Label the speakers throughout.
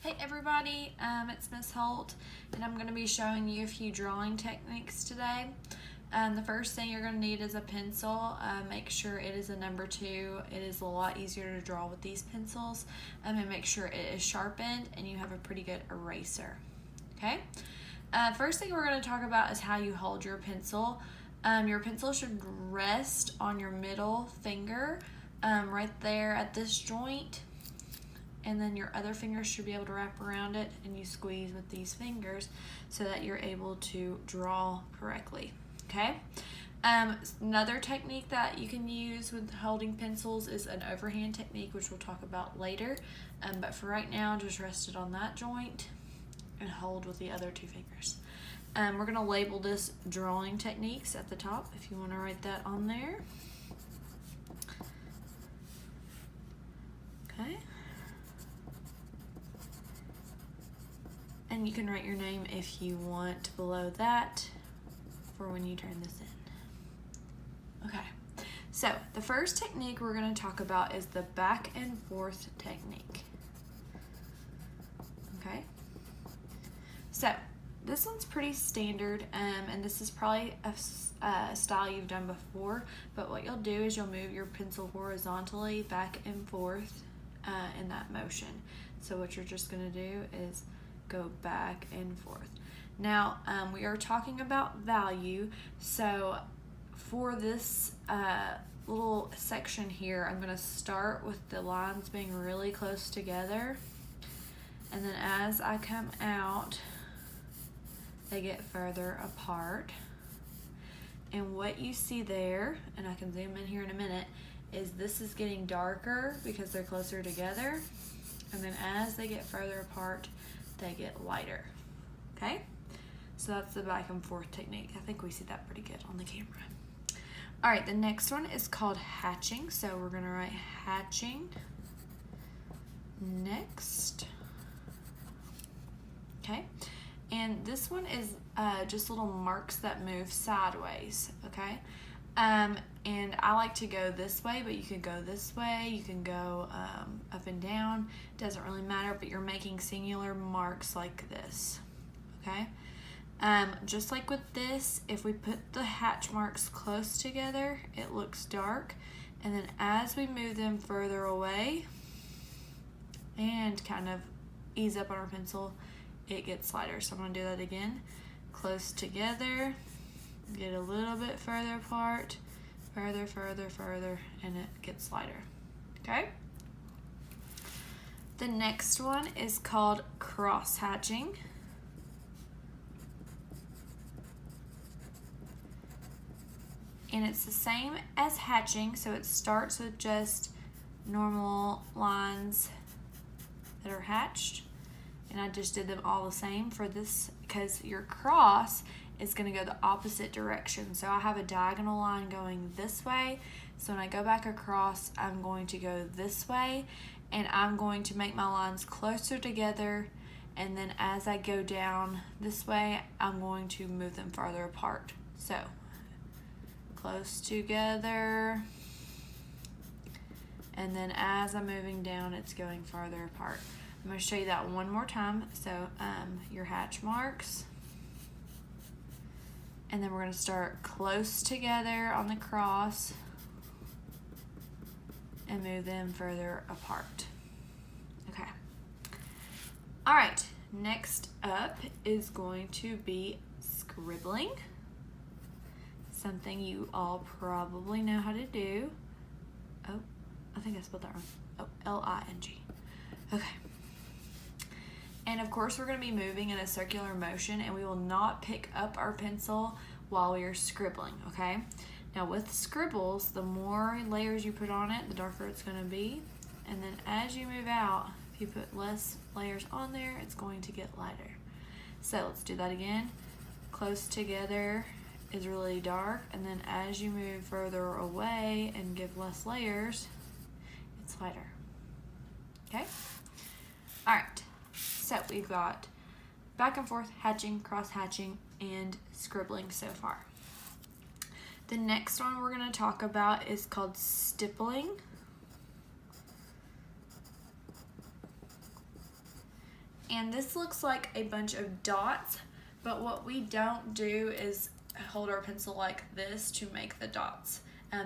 Speaker 1: Hey everybody, it's Ms Holt, and I'm going to be showing you a few drawing techniques today. The first thing you're going to need is a pencil. Make sure it is a number 2. It is a lot easier to draw with these pencils. And make sure it is sharpened and you have a pretty good eraser. Okay? First thing we're going to talk about is how you hold your pencil. Your pencil should rest on your middle finger right there at this joint. And then your other fingers should be able to wrap around it, and you squeeze with these fingers so that you're able to draw correctly. Okay? Another technique that you can use with holding pencils is an overhand technique, which we'll talk about later. But for right now, just rest it on that joint and hold with the other 2 fingers. We're going to label this drawing techniques at the top if you want to write that on there. Okay. And you can write your name if you want below that for when you turn this in. Okay, so the first technique we're going to talk about is the back and forth technique. Okay, so this one's pretty standard, and this is probably a style you've done before, but what you'll do is you'll move your pencil horizontally back and forth in that motion. So what you're just going to do is go back and forth. Now, we are talking about value, so for this little section here, I'm going to start with the lines being really close together, and then as I come out, they get further apart. And what you see there, and I can zoom in here in a minute, is this is getting darker because they're closer together, and then as they get further apart, they get lighter. Okay, so that's the back and forth technique. I think we see that pretty good on the camera. All right, the next one is called hatching. So we're gonna write hatching next. Okay, and this one is just little marks that move sideways. Okay, and I like to go this way, but you can go this way, you can go up and down, doesn't really matter, but you're making singular marks like this, okay? Just like with this, if we put the hatch marks close together, it looks dark, and then as we move them further away and kind of ease up on our pencil, it gets lighter. So I'm gonna do that again. Close together, get a little bit further apart, further, and it gets lighter, okay? The next one is called cross hatching. And it's the same as hatching, so it starts with just normal lines that are hatched. And I just did them all the same for this because your cross is going to go the opposite direction. So I have a diagonal line going this way. So when I go back across, I'm going to go this way, and I'm going to make my lines closer together. And then as I go down this way, I'm going to move them farther apart. So close together. And then as I'm moving down, it's going farther apart. I'm going to show you that one more time. So your hatch marks. And then we're going to start close together on the cross and move them further apart. Okay. All right, next up is going to be scribbling. Something you all probably know how to do. Oh, I think I spelled that wrong. Oh, L-I-N-G. Okay. And of course, we're going to be moving in a circular motion, and we will not pick up our pencil while we are scribbling, okay? Now with scribbles, the more layers you put on it, the darker it's going to be. And then as you move out, if you put less layers on there, it's going to get lighter. So let's do that again. Close together is really dark, and then as you move further away and give less layers, it's lighter. Okay? All right. So we've got back and forth, hatching, cross hatching, and scribbling so far. The next one we're going to talk about is called stippling. And this looks like a bunch of dots, but what we don't do is hold our pencil like this to make the dots.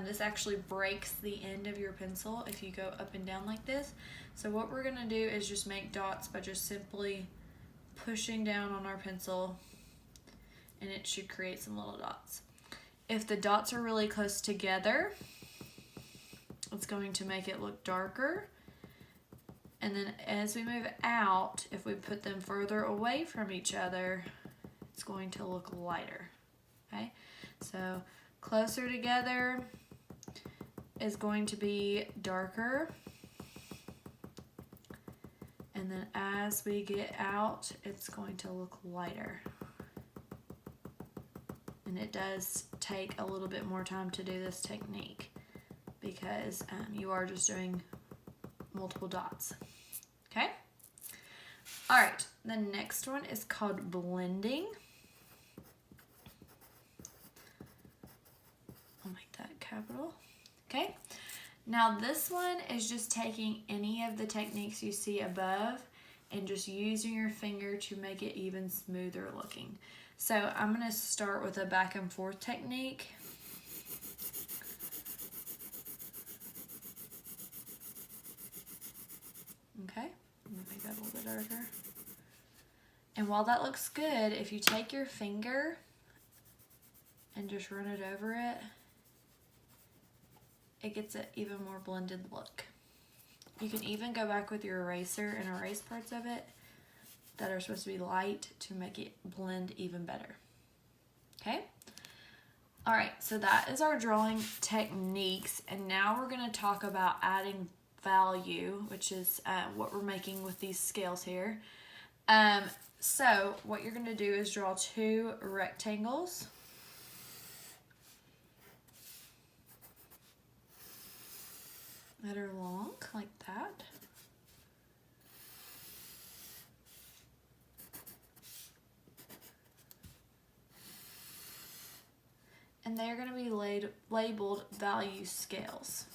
Speaker 1: This actually breaks the end of your pencil if you go up and down like this. So what we're gonna do is just make dots by just simply pushing down on our pencil, and it should create some little dots. If the dots are really close together, it's going to make it look darker. And then as we move out, if we put them further away from each other, it's going to look lighter, okay? So closer together is going to be darker. And then as we get out, it's going to look lighter. And it does take a little bit more time to do this technique because you are just doing multiple dots, okay? All right, the next one is called blending. I'll make that capital, okay? Now this one is just taking any of the techniques you see above and just using your finger to make it even smoother looking. So I'm going to start with a back and forth technique. Okay, I'm going to make that a little bit darker. And while that looks good, if you take your finger and just run it over it, it gets an even more blended look. You can even go back with your eraser and erase parts of it that are supposed to be light to make it blend even better. Okay? All right, so that is our drawing techniques, and now we're gonna talk about adding value, which is what we're making with these scales here. So what you're gonna do is draw 2 rectangles. That are long, like that. And they're going to be labeled value scales.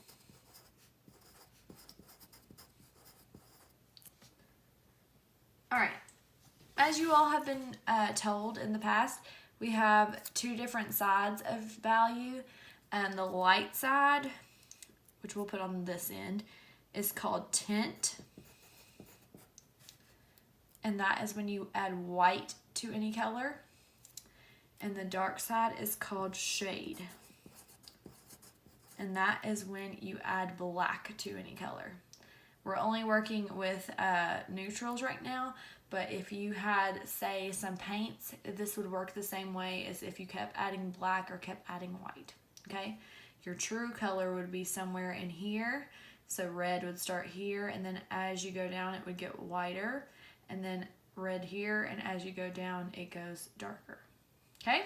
Speaker 1: All right, as you all have been told in the past, we have 2 different sides of value, and the light side, which we'll put on this end, is called tint. And that is when you add white to any color. And the dark side is called shade. And that is when you add black to any color. We're only working with neutrals right now, but if you had, say, some paints, this would work the same way as if you kept adding black or kept adding white, okay? Your true color would be somewhere in here. So red would start here, and then as you go down, it would get whiter, and then red here, and as you go down, it goes darker. Okay?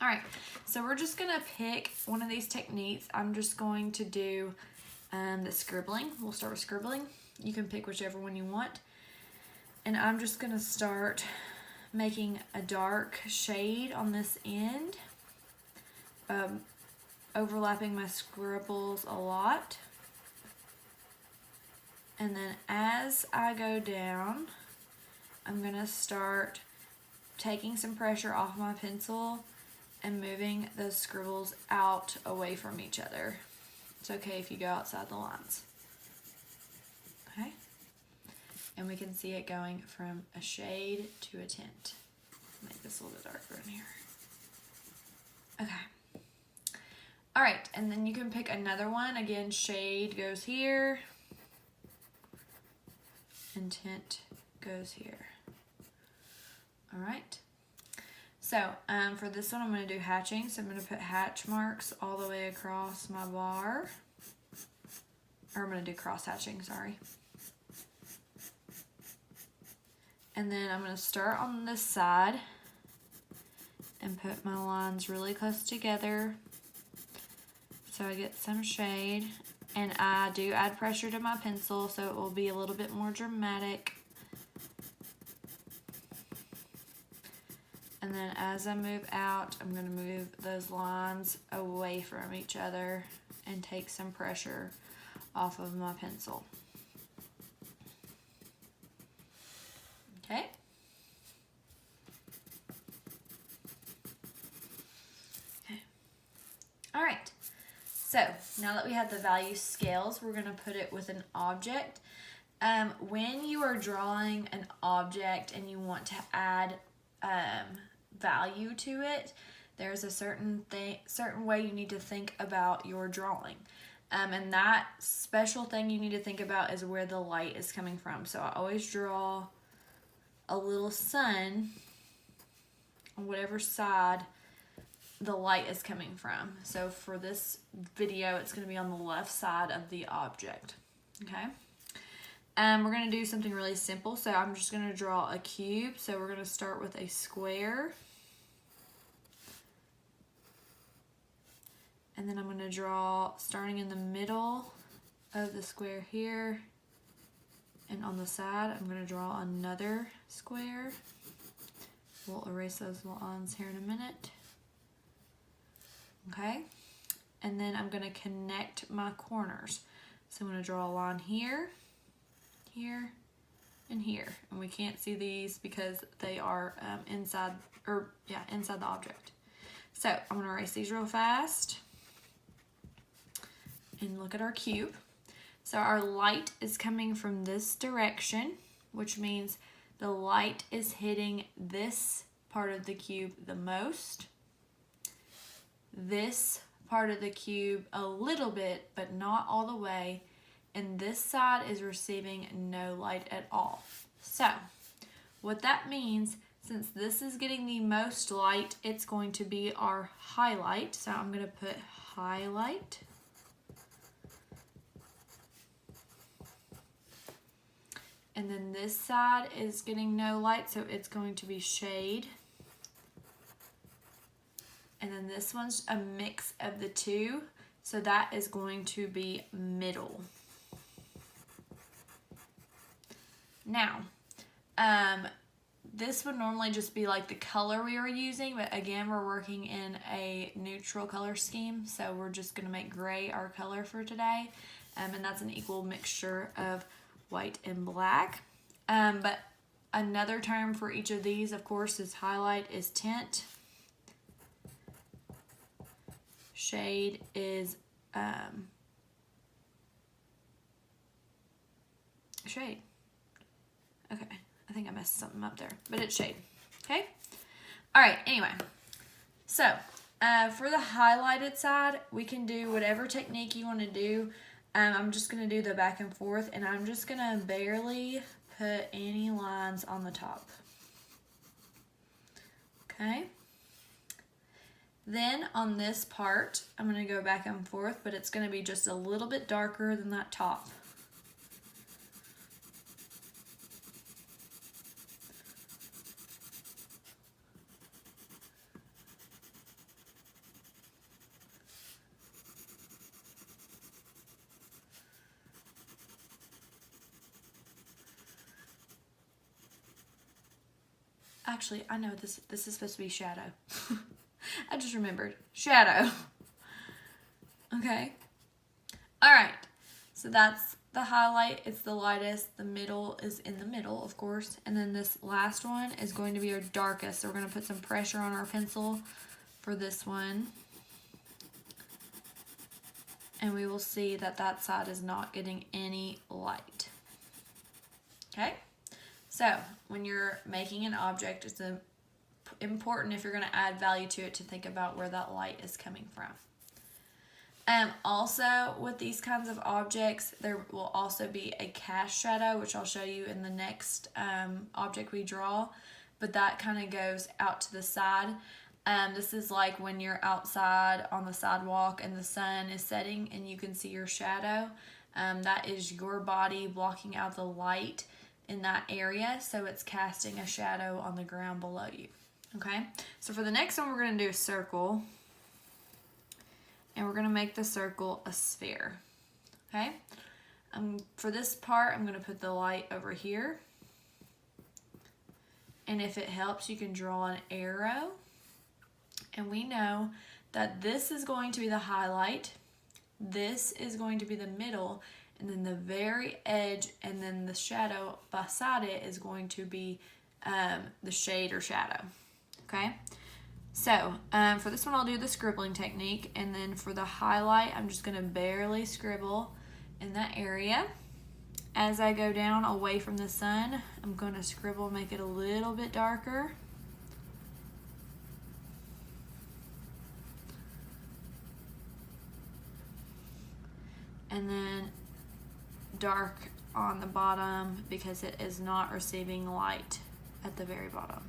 Speaker 1: All right, so we're just gonna pick one of these techniques. I'm just going to do the scribbling. We'll start with scribbling. You can pick whichever one you want. And I'm just gonna start making a dark shade on this end, overlapping my scribbles a lot. And then as I go down, I'm gonna start taking some pressure off my pencil and moving those scribbles out away from each other. It's okay if you go outside the lines. Okay? And we can see it going from a shade to a tint. Make this a little bit darker in here. Okay. All right, and then you can pick another one. Again, shade goes here, and tint goes here. All right. So for this one, I'm going to do hatching. So I'm going to put hatch marks all the way across my bar. Or I'm going to do cross hatching, sorry. And then I'm going to start on this side and put my lines really close together so I get some shade. And I do add pressure to my pencil so it will be a little bit more dramatic. And then as I move out, I'm going to move those lines away from each other and take some pressure off of my pencil. So now that we have the value scales, we're going to put it with an object. When you are drawing an object and you want to add value to it, there's a certain way you need to think about your drawing. And that special thing you need to think about is where the light is coming from. So I always draw a little sun on whatever side the light is coming from. So for this video, it's going to be on the left side of the object. Okay. We're going to do something really simple. So I'm just going to draw a cube. So we're going to start with a square. And then I'm going to draw, starting in the middle of the square here. And on the side, I'm going to draw another square. We'll erase those lines here in a minute. Okay. And then I'm going to connect my corners. So I'm going to draw a line here, here, and here. And we can't see these because they are inside the object. So I'm going to erase these real fast. And look at our cube. So our light is coming from this direction, which means the light is hitting this part of the cube the most. This part of the cube a little bit, but not all the way. And this side is receiving no light at all. So what that means, since this is getting the most light, it's going to be our highlight. So I'm going to put highlight. And then this side is getting no light, so it's going to be shade. And then this one's a mix of the two, so that is going to be middle. Now, this would normally just be like the color we were using, but again, we're working in a neutral color scheme, so we're just going to make gray our color for today, and that's an equal mixture of white and black. But another term for each of these, of course, is highlight is tint. Shade is shade. Okay, I think I messed something up there, but it's shade. Okay? All right, anyway. So, for the highlighted side, we can do whatever technique you want to do. I'm just going to do the back and forth, and I'm just going to barely put any lines on the top. Okay. Then on this part, I'm going to go back and forth, but it's going to be just a little bit darker than that top. Actually, I know this is supposed to be shadow. I just remembered. Shadow. Okay. All right. So that's the highlight. It's the lightest. The middle is in the middle, of course. And then this last one is going to be our darkest. So we're going to put some pressure on our pencil for this one. And we will see that that side is not getting any light. Okay. So when you're making an object, it's important, if you're going to add value to it, to think about where that light is coming from. Also, with these kinds of objects, there will also be a cast shadow, which I'll show you in the next object we draw, but that kind of goes out to the side. This is like when you're outside on the sidewalk and the sun is setting and you can see your shadow. That is your body blocking out the light in that area, so it's casting a shadow on the ground below you. Okay, so for the next one, we're going to do a circle, and we're going to make the circle a sphere. Okay, for this part, I'm going to put the light over here, and if it helps, you can draw an arrow, and we know that this is going to be the highlight, this is going to be the middle, and then the very edge and then the shadow beside it is going to be the shade or shadow. Okay, So for this one, I'll do the scribbling technique, and then for the highlight, I'm just gonna barely scribble in that area. As I go down away from the sun, I'm gonna scribble, make it a little bit darker. And then dark on the bottom because it is not receiving light at the very bottom.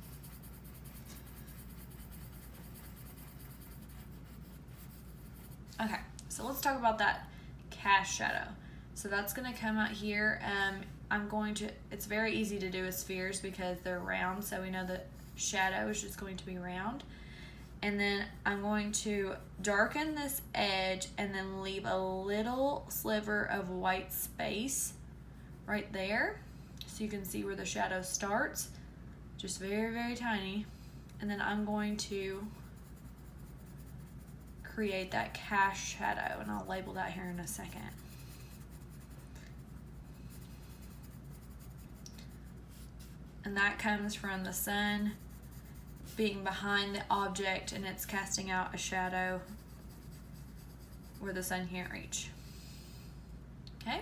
Speaker 1: Okay, so let's talk about that cast shadow. So that's gonna come out here. It's very easy to do with spheres because they're round, so we know that shadow is just going to be round. And then I'm going to darken this edge and then leave a little sliver of white space right there so you can see where the shadow starts, just very, very tiny. And then I'm going to create that cast shadow, and I'll label that here in a second. And that comes from the sun being behind the object, and it's casting out a shadow where the sun can't reach. Okay?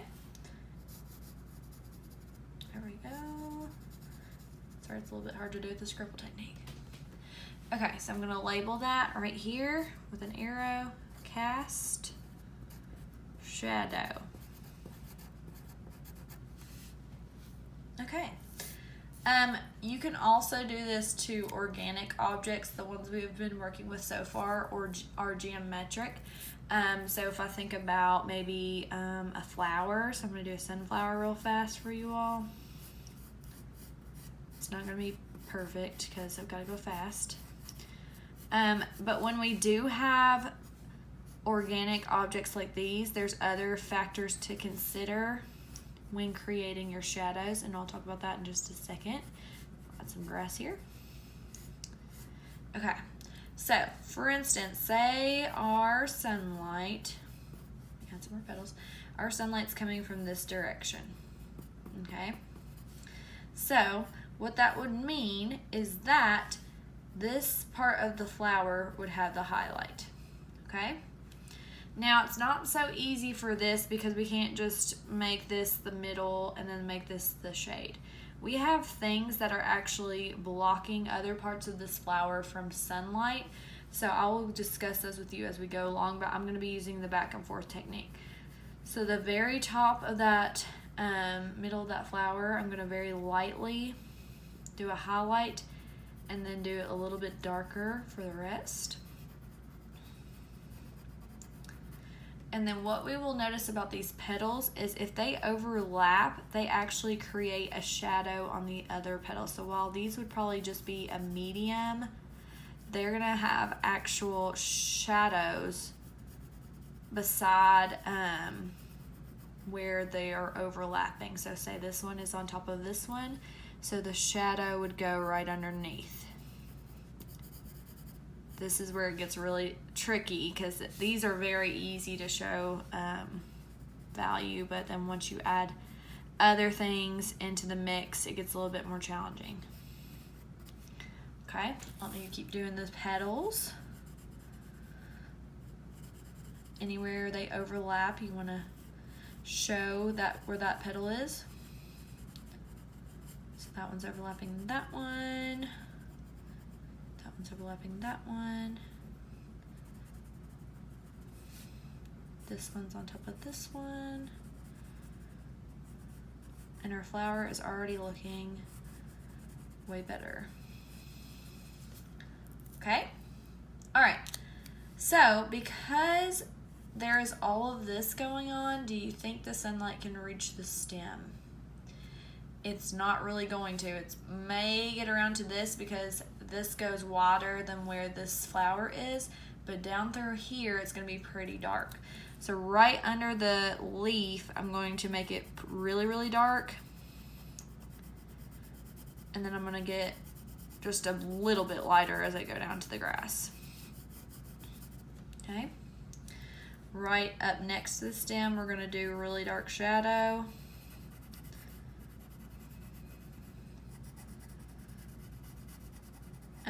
Speaker 1: There we go. Sorry, it's a little bit hard to do with the scribble technique. Okay, so I'm gonna label that right here with an arrow, cast shadow. Okay. You can also do this to organic objects. The ones we've been working with so far are geometric. So if I think about maybe a flower, so I'm going to do a sunflower real fast for you all. It's not going to be perfect because I've got to go fast. But when we do have organic objects like these, there's other factors to consider when creating your shadows, and I'll talk about that in just a second. Add some grass here. Okay, so for instance, say our sunlight, add some more petals, our sunlight's coming from this direction, okay? So what that would mean is that this part of the flower would have the highlight, okay? Now, it's not so easy for this because we can't just make this the middle and then make this the shade. We have things that are actually blocking other parts of this flower from sunlight. So I will discuss those with you as we go along, but I'm going to be using the back and forth technique. So the very top of that middle of that flower, I'm going to very lightly do a highlight and then do it a little bit darker for the rest. And then what we will notice about these petals is if they overlap, they actually create a shadow on the other petal. So while these would probably just be a medium, they're gonna have actual shadows beside where they are overlapping. So say this one is on top of this one, so the shadow would go right underneath. This is where it gets really tricky because these are very easy to show value, but then once you add other things into the mix, it gets a little bit more challenging. Okay, let me keep doing those petals. Anywhere they overlap, you want to show that where that petal is. So that one's overlapping that one. That one's overlapping that one. This one's on top of this one. And our flower is already looking way better. Okay? All right. So, because there is all of this going on, do you think the sunlight can reach the stem? It's not really going to. It may get around to this because this goes wider than where this flower is, but down through here it's going to be pretty dark. So right under the leaf, I'm going to make it really, really dark. And then I'm going to get just a little bit lighter as I go down to the grass. Okay. Right up next to the stem, we're going to do a really dark shadow.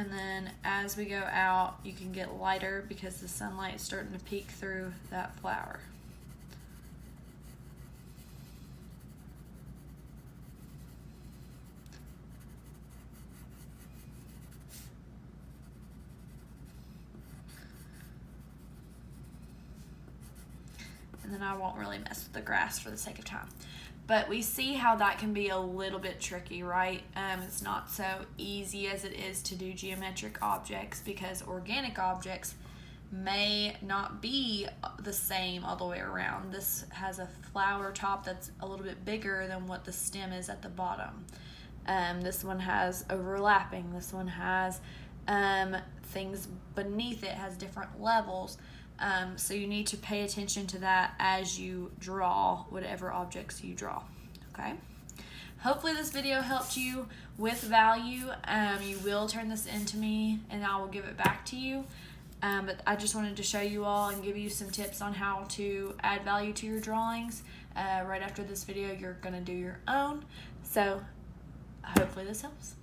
Speaker 1: And then as we go out, you can get lighter because the sunlight is starting to peek through that flower. And then I won't really mess with the grass for the sake of time. But we see how that can be a little bit tricky, right? It's not so easy as it is to do geometric objects because organic objects may not be the same all the way around. This has a flower top that's a little bit bigger than what the stem is at the bottom. This one has overlapping. This one has things beneath it, has different levels. So you need to pay attention to that as you draw whatever objects you draw, okay? Hopefully this video helped you with value. You will turn this into me and I will give it back to you. But I just wanted to show you all and give you some tips on how to add value to your drawings. Right after this video, you're gonna do your own. So hopefully this helps.